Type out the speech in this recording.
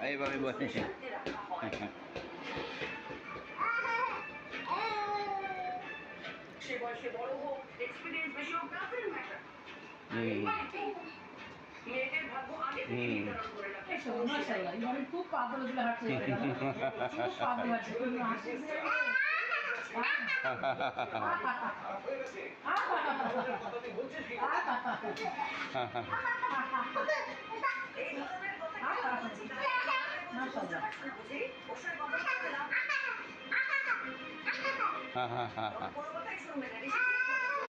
এইভাবে বলে সে বয়সে বড় হোক, এক্সপিরিয়েন্স বেশি হোক, ডাজন্ট ম্যাটার। মেয়েদের ভাগ্য আগে থেকে নির্ধারণ করে রাখে। মাশাআল্লাহ, এবারে খুব পাগল দিলে হাঁটছে, খুব পাগল হাঁটছে, তুমি আসছে এই ধরনের কথা বলছি না, বুঝি ওসব কথা বলতে না, কোনো কথাই শুনবে না।